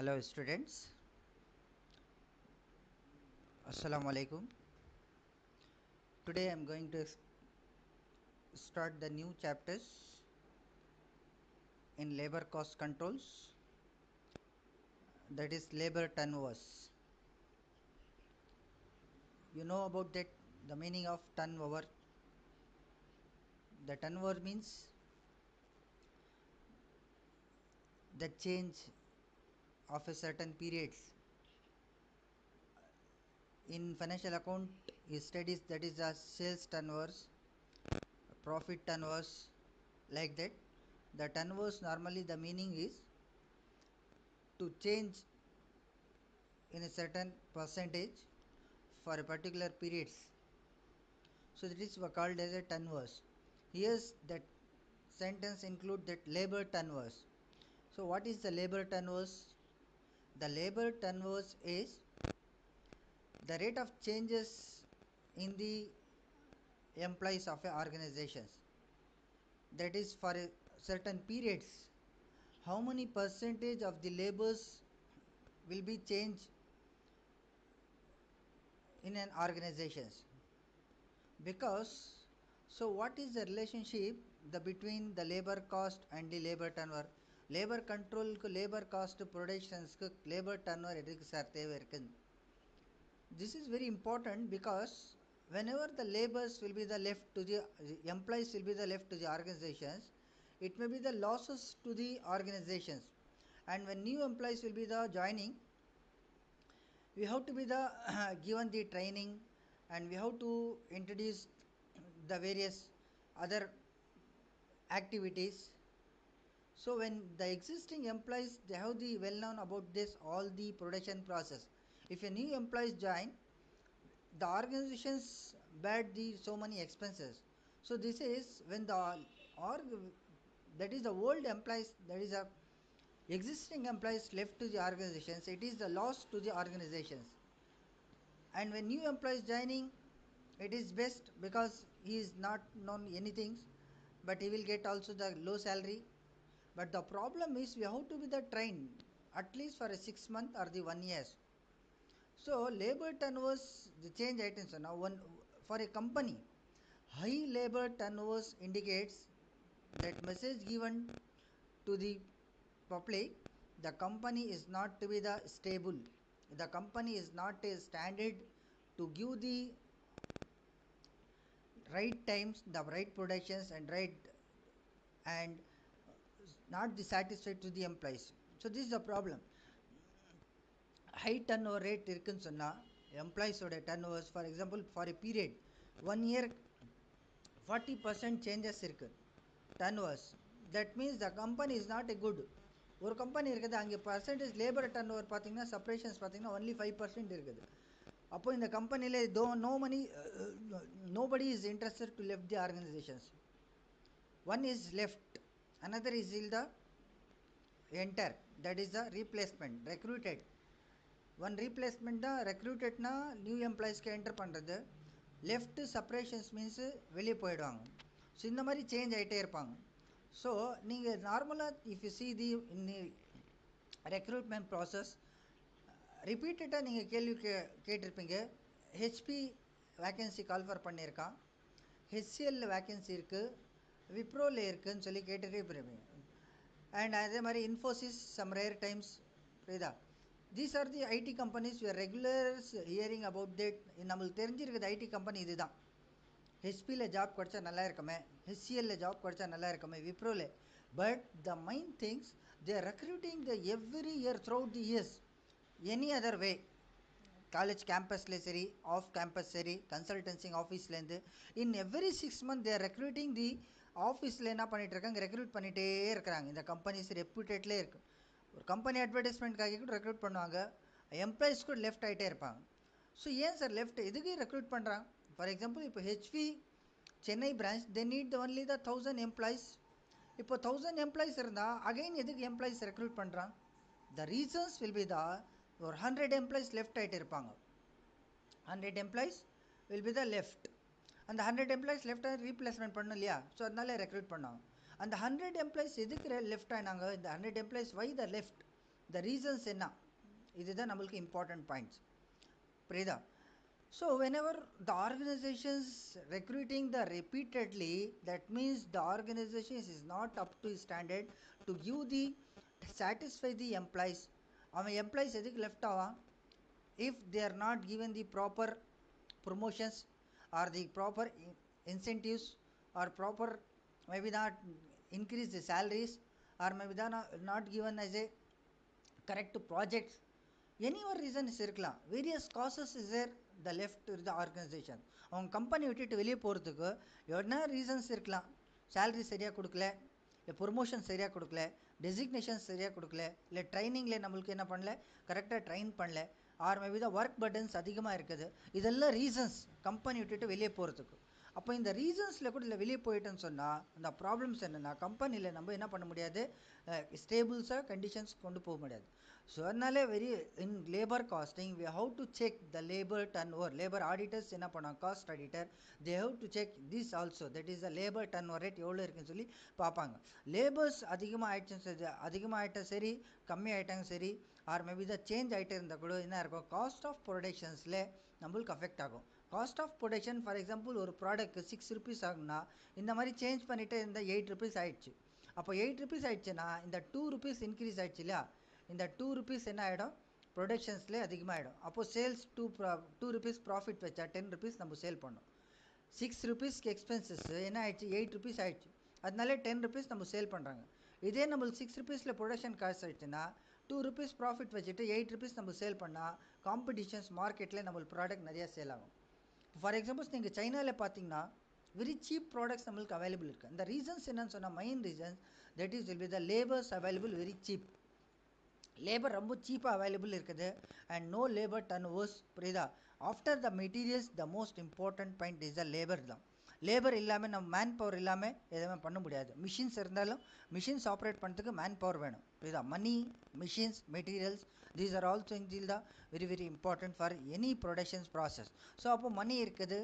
Hello students, Assalamu alaikum. Today I am going to start the new chapters in labor cost controls, that is labor turnovers. You know about that, the meaning of turnover. The turnover means the change of a certain periods. In financial account studies, that is the sales turnovers, profit turnovers, like that. The turnovers, normally the meaning is to change in a certain percentage for a particular periods. So that is called as a turnovers. Here's that sentence include that labor turnovers. So what is the labor turnovers? The labor turnovers is the rate of changes in the employees of a organizations. That is for a certain periods. How many percentage of the labors will be changed in an organizations? Because so what is the relationship between the labor cost and the labor turnover? Labor control ku labor cost productions ku labor turnover edukku sir theva irukku. This is very important because whenever the labors will be the left to the employees will be the left to the organizations, it may be the losses to the organizations, and when new employees will be the joining, we have to be the given the training, and we have to introduce the various other activities. So when the existing employees, they have the well known about this all the production process. If a new employees join, the organizations bear the so many expenses. So this is when the or that is the old employees, that is a existing employees left to the organizations, it is the loss to the organizations. And when new employees joining, it is best because he is not known anything, but he will get also the low salary. But the problem is we have to be the trained at least for a 6 month or the 1 years. So labor turnovers, the change items. So now one for a company, high labor turnovers indicates that message given to the public, the company is not to be the stable, the company is not a standard to give the right times, the right productions and right, and not the satisfied to the employees. So this is the problem. High turnover rate இருக்குன்னு சொன்னா எம்ப்ளாயிஸோட turnovers, for example for a period 1 year 40% changes இருக்கு turnovers. That means the company is not a good. ஒரு company இருக்குது, அங்கே percentage labour turn over பார்த்தீங்கன்னா separations பார்த்தீங்கன்னா only 5% இருக்குது. அப்போ இந்த கம்பெனியில் no money, nobody is interested to left the organisations. One is left, another is in the enter, that is the replacement recruited. One replacement தான் ரெக்ரூட்டட்னா new எம்ப்ளாயிஸ்க்கு enter பண்ணுறது. Left separations means வெளியே போயிடுவாங்க. So இந்த மாதிரி சேஞ்ச் ஆகிட்டே இருப்பாங்க. So நீங்கள் நார்மலாக if you see the in recruitment process ரிப்பீட்டடாக நீங்கள் கேள்வி கேட்டிருப்பீங்க. ஹெச்பி வேக்கன்சி கால்ஃபர் பண்ணியிருக்கான், ஹெச்சிஎல்ல வேக்கன்சி இருக்குது, விப்ரோவில் இருக்குதுன்னு சொல்லி கேட்டுகிட்டே இருப்பீங்க. அண்ட் அதே மாதிரி இன்ஃபோசிஸ் சம் ரேர் டைம்ஸ், புரியுதா? These are the IT companies we are regulars hearing about that. நம்மளுக்கு தெரிஞ்சிருக்குது ஐடி கம்பெனி இதுதான். ஹெச்பியில் ஜாப் கிடச்சா நல்லா இருக்குமே, ஹெச்சிஎல்ல ஜாப் கிடச்சா நல்லா இருக்குமே, விப்ரோவில். But the main things they are recruiting the every year throughout the years any other way. College கேம்பஸில் சரி, ஆஃப் கேம்பஸ் சரி, கன்சல்டன்சிங் ஆஃபீஸ்லேருந்து in every 6 months they are recruiting the ஆஃபீஸில் என்ன பண்ணிகிட்டு இருக்காங்க, ரெக்ரூட் பண்ணிகிட்டே இருக்கிறாங்க. இந்த கம்பெனிஸ் ரெப்யூட்டட்லேயே இருக்குது. ஒரு கம்பெனி அட்வர்டைஸ்மெண்ட்காக கூட ரெக்ரூட் பண்ணுவாங்க, எம்ப்ளாயிஸ் கூட லெஃப்ட் ஆகிட்டே இருப்பாங்க. ஸோ ஏன் சார் லெஃப்ட் எதுக்கு ரெக்ரூட் பண்ணுறாங்க? ஃபார் எக்ஸாம்பிள் இப்போ HP Chennai branch they need only the 1000 employees. இப்போ 1000 எம்ப்ளாயிஸ் இருந்தால் அகைன் எதுக்கு எம்ப்ளாயிஸ் ரெக்ரூட் பண்ணுறாங்க? த ரீசன்ஸ் வில் பி த ஒரு 100 எம்ப்ளாயிஸ் லெஃப்ட் ஆகிட்டு இருப்பாங்க. 100 employees will be the left. அந்த 100 எம்ப்ளாயிஸ் லெஃப்ட் ரீப்ளேஸ்மெண்ட் பண்ணணும் இல்லையா? ஸோ அதனால ரெக்ரூட் பண்ணாங்க. அந்த 100 எம்ப்ளாயிஸ் எதுக்கு லெஃப்ட் ஆனாங்க? இந்த 100 employees why the left? the reasons என்ன இதுதான் நம்மளுக்கு important points புரியுதா so whenever the organizations recruiting the repeatedly that means the organization is not up to standard to give the satisfy the employees அவன் employees எதுக்கு left ஆவான் if they are not given the proper promotions or the proper incentives or proper maybe not increase the salaries or maybe not given as a correct projects any one reason இருக்கலாம் various causes is there the left to the organization அவங்க company விட்டுட்டு வெளியே போகிறதுக்கு என்ன reasons இருக்கலாம் salary சரியாக கொடுக்கல இல்லை ப்ரொமோஷன் சரியாக கொடுக்கல டெசிக்னேஷன் சரியாக கொடுக்கல இல்லை ட்ரைனிங்கில் நம்மளுக்கு என்ன பண்ணல கரெக்டாக ட்ரைன் பண்ணல ஆர் மேபி தான் ஒர்க் பர்டன்ஸ் அதிகமாக இருக்குது இதெல்லாம் ரீசன்ஸ் கம்பெனி விட்டுட்டு வெளியே போகிறதுக்கு அப்போ இந்த ரீசன்ஸில் கூட இல்லை வெளியே போயிட்டேன்னு சொன்னால் அந்த ப்ராப்ளம்ஸ் என்னென்னா கம்பெனியில் நம்ம என்ன பண்ண முடியாது ஸ்டேபிள்ஸாக கண்டிஷன்ஸ் கொண்டு போக முடியாது ஸோ அதனால very in labour costing we have to check the labour turn over labour auditors என்ன பண்ணுவாங்க cost auditor they have to check this also that is the labour turn over rate எவ்வளோ இருக்குன்னு சொல்லி பார்ப்பாங்க லேபர்ஸ் அதிகமாக ஆகிட்டா சரி கம்மி ஆகிட்டாங்க சரி ஆர் மேபி த சேஞ்ச் ஆகிட்டே இருந்தால் கூட என்ன இருக்கும் காஸ்ட் ஆஃப் ப்ரொடக்ஷன்ஸில் நம்மளுக்கு அஃபெக்ட் ஆகும் cost of production for example ஒரு ப்ராடக்ட் 6 rupees ஆகுனா இந்த மாதிரி சேஞ்ச் பண்ணிகிட்டே இருந்தால் 8 rupees ஆகிடுச்சு அப்போ 8 rupees ஆகிடுச்சுன்னா இந்த 2 rupees இன்க்ரீஸ் ஆகிடுச்சு இல்லையா இந்த 2 rupees என்ன ஆகிடும் ப்ரொடக்ஷன்ஸில் அதிகமாகிடும் அப்போது சேல்ஸ் 2 rupees ப்ராஃபிட் வச்சா 10 rupees நம்ம சேல் பண்ணோம் 6 rupeesக்கு எக்ஸ்பென்சஸ் என்ன ஆகிடுச்சு 8 rupees ஆகிடுச்சு அதனாலே 10 rupees நம்ம சேல் பண்ணுறாங்க இதே நம்மளுக்கு 6 rupeesல ப்ரொடக்ஷன் காசு ஆகிடுச்சுன்னா 2 rupees ப்ராஃபிட் வச்சுட்டு 8 rupees நம்ம சேல் பண்ணால் காம்படிஷன்ஸ் மார்க்கெட்டில் நம்மளுக்கு ப்ராடக்ட் நிறையா சேல் ஆகும் ஃபார் எக்ஸாம்பிள்ஸ் நீங்கள் சைனாவில் பார்த்தீங்கன்னா வெரி சீப் ப்ராடக்ட்ஸ் நம்மளுக்கு அவைலபிள் இருக்குது அந்த ரீசன்ஸ் என்னன்னு சொன்னால் main reasons that is will be the labours available very cheap labour ரொம்ப சீப்பாக அவைலபிள் இருக்குது and no labour turnovers புரியுதா after the materials the most important point is the labour தான் லேபர் இல்லாமல் நம்ம மேன் பவர் இல்லாமல் எதுவுமே பண்ண முடியாது மிஷின்ஸ் இருந்தாலும் மிஷின்ஸ் ஆப்ரேட் பண்ணுறதுக்கு மேன் பவர் வேணும் புரியுதா money machines materials these are also in the very very important for any productions process so அப்போ மணி இருக்குது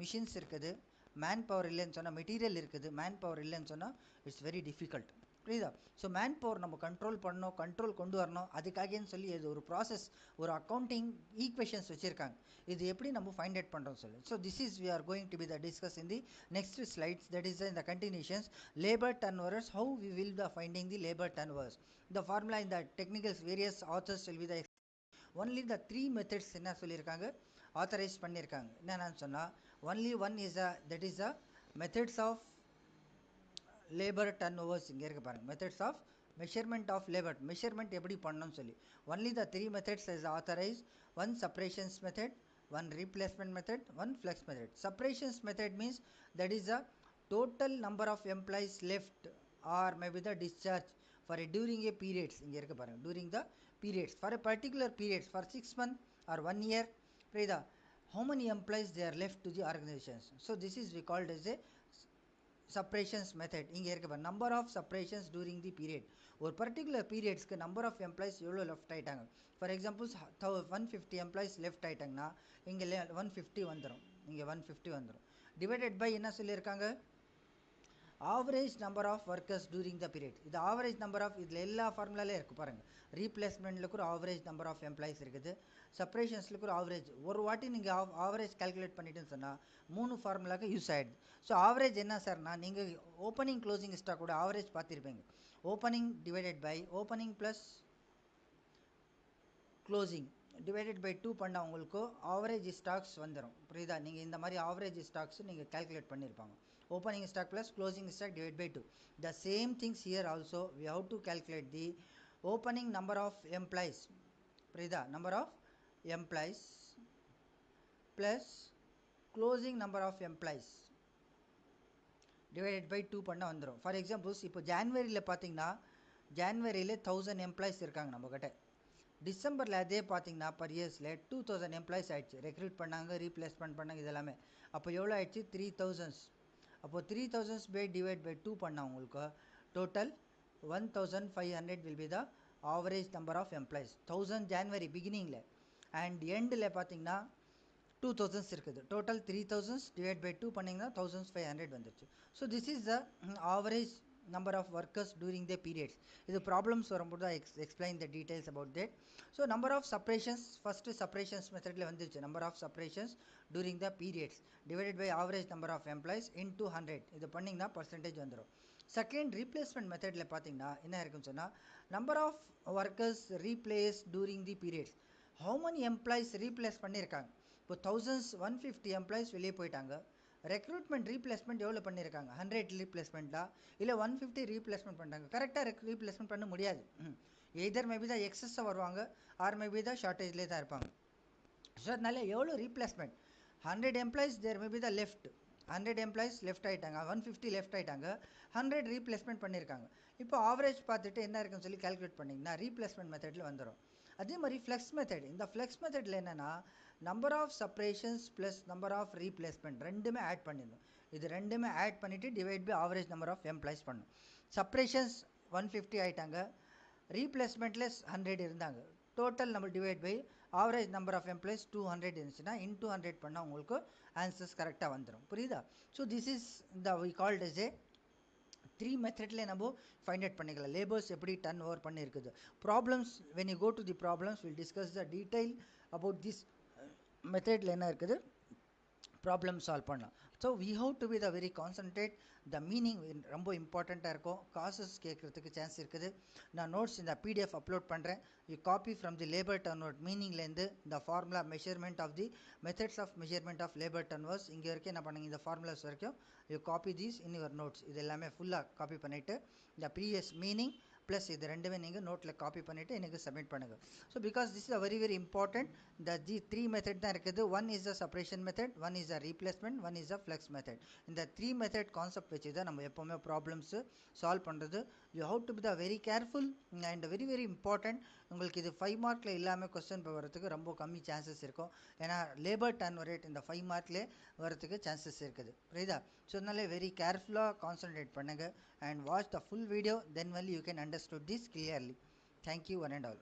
மிஷின்ஸ் இருக்குது மேன் பவர் இல்லைன்னு சொன்னால் மெட்டீரியல் இருக்குது மேன் பவர் இல்லைன்னு சொன்னால் இட்ஸ் வெரி டிஃபிகல்ட் புரியுதா ஸோ மேன் பவர் நம்ம கண்ட்ரோல் கொண்டு வரணும் அதுக்காகன்னு சொல்லி இது ஒரு ப்ராசஸ் ஒரு அக்கௌண்டிங் ஈக்குவேஷன்ஸ் வச்சுருக்காங்க இது எப்படி நம்ம ஃபைண்ட் அவுட் பண்ணுறோம் சொல்லி so this is we are going to be the discuss in the next slides that is இந்த continuations labour turnovers how we will the finding the labour turnovers the formula இந்த technicals various authors will be the only the 3 methods என்ன சொல்லியிருக்காங்க authorise பண்ணியிருக்காங்க என்னென்னு சொன்னால் only one is that is a methods of labour turnovers இங்கே இருக்க பாருங்கள் methods of measurement of labour measurement எப்படி பண்ணணும்னு சொல்லி only the 3 methods is authorise one separations method one replacement method one flex method separations method means that is the total number of employees left or maybe the discharge for a during a periods inga irukku parunga during the periods for a particular periods for 6 months or 1 year prida how many employees they are left to the organizations so this is we called as a separations method inga irukku number of separations during the period ஒரு particular பீரியட்ஸ்க்கு number of employees எவ்வளோ left ஆகிட்டாங்க for examples 150 employees left ஆகிட்டாங்கன்னா இங்கே 150 வந்துடும் இங்கே 150 வந்துடும் divided by என்ன சொல்லியிருக்காங்க average number of workers during the period இது ஆவரேஜ் நம்பர் ஆஃப் இதில் எல்லா ஃபார்முலாலே இருக்குது பாருங்கள் ரீப்ளேஸ்மெண்ட்டில் கூட ஆவரேஜ் நம்பர் ஆஃப் எம்ப்ளாயிஸ் இருக்குது செப்பரேஷன்ஸில் கூட ஆவரேஜ் ஒரு வாட்டி நீங்கள் ஆவரேஜ் கால்குலேட் பண்ணிட்டுன்னு சொன்னால் 3 ஃபார்முலாக்கு யூஸ் ஆகிடுது ஸோ ஆவரேஜ் என்ன சார்னா நீங்கள் ஓப்பனிங் க்ளோசிங் ஸ்டாக் கூட ஆவரேஜ் பார்த்துருப்பீங்க opening divided by opening plus closing divided by 2 பண்ணால் உங்களுக்கு ஆவரேஜ் ஸ்டாக்ஸ் வந்துடும் புரியுதா நீங்கள் இந்த மாதிரி ஆவரேஜ் ஸ்டாக்ஸ் நீங்கள் கால்குலேட் பண்ணியிருப்பாங்க opening stock plus closing stock divided by 2 the same things here also we have to calculate the opening number of employees prida number of employees plus closing number of employees divided by 2 பண்ண வந்துரும் for examples இப்போ ஜான்வரியில் பார்த்தீங்கன்னா ஜான்வரியில் 1000 employees இருக்காங்க நம்மக்கிட்ட டிசம்பரில் அதே பார்த்தீங்கன்னா per இயர்ஸில் 2000 எம்ப்ளாயிஸ் ஆகிடுச்சு ரெக்ரூட் பண்ணாங்க ரீப்ளேஸ்மெண்ட் பண்ணாங்க இதெல்லாமே அப்போ எவ்வளோ ஆயிடுச்சு 3000 அப்போது 3000 பை டிவைட் பை 2 பண்ணால் உங்களுக்கு total 1500 will be the average number of employees 1000 January பிகினிங்கில் அண்ட் எண்டில் பார்த்தீங்கன்னா 2000 இருக்குது டோட்டல் 3000 டிவைட் பை 2 பண்ணிங்கன்னா 1500 வந்துச்சு so this is the average number of workers during the periods. இது ப்ராப்ளம்ஸ் வரும்போது தான் explain the details about that. So number of separations first separations மெத்தடில் வந்துச்சு. Number of separations during the periods divided by average number of employees into 100. இது பண்ணிங்கன்னா percentage வந்துடும். Second replacement மெத்தடில் பார்த்தீங்கன்னா என்ன இருக்குன்னு சொன்னால் number of workers replace during the periods. How many employees replace பண்ணியிருக்காங்க. இப்போ 150 எம்ப்ளாயிஸ் வெளியே போயிட்டாங்க. ரெக்ரூட்மெண்ட் ரீப்ளேஸ்மெண்ட் எவ்வளோ பண்ணியிருக்காங்க? 100 ரீப்ளேஸ்மெண்ட்டா இல்லை 150 ரீப்ளேஸ்மெண்ட் பண்ணுறாங்க. கரெக்டாக ரீப்ளேஸ்மெண்ட் பண்ண முடியாது. எதர் மேபி தான் எக்ஸஸாக வருவாங்க ஆர் மேபி தான் ஷார்ட்டேஜ்லேயே தான் இருப்பாங்க. ஸோ அதனால எவ்வளோ ரீப்ளேஸ்மெண்ட்? 100 எம்ப்ளாயிஸ் தேர் மேபி தான் லெஃப்ட். 100 எம்ப்ளாயிஸ் லெஃப்ட் ஆகிட்டாங்க, 150 லெஃப்ட் ஆகிட்டாங்க, 100 ரீப்ளேஸ்மெண்ட் பண்ணியிருக்காங்க. இப்போ ஆவரேஜ் பார்த்துட்டு என்ன இருக்குன்னு சொல்லி கால்குலேட் பண்ணிங்கன்னா ரீப்ளேஸ்மெண்ட் மெத்தடில் வந்துடும். அதே மாதிரி ஃப்ளெக்ஸ் மெத்தட். இந்த ஃப்ளெக்ஸ் மெத்தடில் என்னென்னா number of separations plus number of replacement ரெண்டுமே ஆட் பண்ணிடணும். இது ரெண்டுமே ஆட் பண்ணிவிட்டு divide by average number of employees பண்ணணும். செப்பரேஷன்ஸ் 150 ஆகிட்டாங்க, ரீப்ளேஸ்மெண்ட்லெஸ் 100 இருந்தாங்க. டோட்டல் நம்ம divide by average number of employees 200 இருந்துச்சுன்னா இன்டூ 100 பண்ணால் உங்களுக்கு ஆன்சர்ஸ் கரெக்டாக வந்துடும். புரியுதா? So this is the we called S A 3 மெத்தட்லேயே நம்ம ஃபைண்ட் அவுட் பண்ணிக்கலாம் லேபர்ஸ் எப்படி டர்ன் ஓவர் பண்ணியிருக்குது. Problems when you go to the problems will discuss the detail about this மெத்தடில் என்ன இருக்குது ப்ராப்ளம் சால்வ் பண்ணலாம். So we have to be the very concentrate. The meaning ரொம்ப இம்பார்ட்டண்ட்டாக இருக்கும். காசஸ் கேட்குறதுக்கு சான்ஸ் இருக்குது. நான் நோட்ஸ் இந்த பிடிஎஃப் அப்லோட் பண்ணுறேன். You copy from the labour turn over மீனிங்லேருந்து இந்த formula measurement of the methods of measurement of labour turnovers இங்கே வரைக்கும் என்ன பண்ணுங்க, இந்த ஃபார்முலாஸ் வரைக்கும் you copy these in your notes. இது எல்லாமே ஃபுல்லாக காப்பி பண்ணிவிட்டு இந்த ப்ரீவியஸ் மீனிங் ப்ளஸ் இது ரெண்டுமே நீங்கள் நோட்டில் காப்பி பண்ணிவிட்டு எனக்கு சப்மிட் பண்ணுங்கள். So because this is a very very important. இந்த 3 மெத்தட் தான் இருக்குது. One is a separation method, one is a replacement, one is a flex method. இந்த 3 மெத்தட் கான்செப்ட் வச்சு தான் நம்ம எப்போவுமே ப்ராப்ளம்ஸு சால்வ் பண்ணுறது. You have to be the very careful and very very important. உங்களுக்கு இது 5 மார்க்கில் இல்லாமல் கொஸ்டின் வரதுக்கு ரொம்ப கம்மி சான்சஸ் இருக்கும். ஏன்னா லேபர் டர்ன் ரேட் இந்த 5 மார்க்லேயே வரதுக்கு சான்சஸ் இருக்குது. புரியுதா? ஸோ அதனால வெரி கேர்ஃபுல்லாக கான்சன்ட்ரேட் பண்ணுங்கள் and watch the full video, then only you can understood this clearly. Thank you one and all.